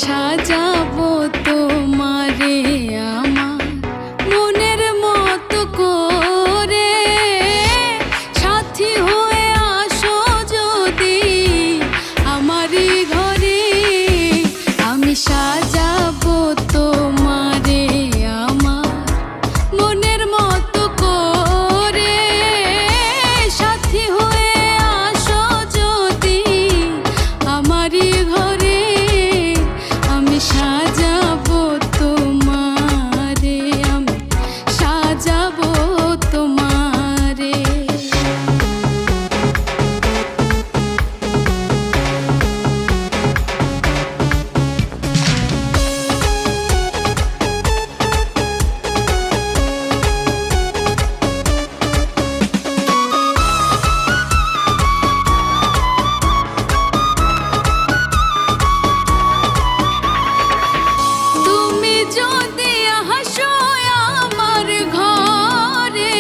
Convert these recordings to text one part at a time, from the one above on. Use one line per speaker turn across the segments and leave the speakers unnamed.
সাজাবো তোমারে আমার মনের মতো করে, সাথী হয়ে আসো যদি আমারই ঘরে। আমি সাজাবো তোমারে আমার মনের মতো করে, সাথী হয়ে আসো যদি আমারই ঘরে। আমি সাজাবো তোমারে, আমি সাজাবো তোমারে। তুমি যদি হাসো আমার ঘরে,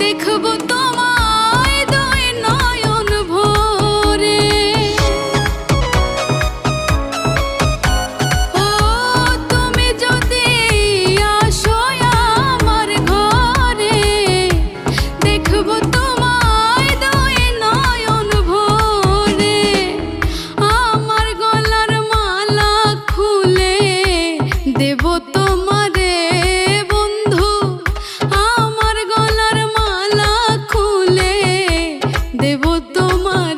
দেখবো তোমায় দুই নয়ন ভরে। ও তুমি যদি আসো আমার ঘরে, দেখবো তোমায় দুই নয়ন ভরে। আমার গলার মালা খুলে দেব তোমারে বন্ধু, আমার গলার মালা খুলে দেব তোমার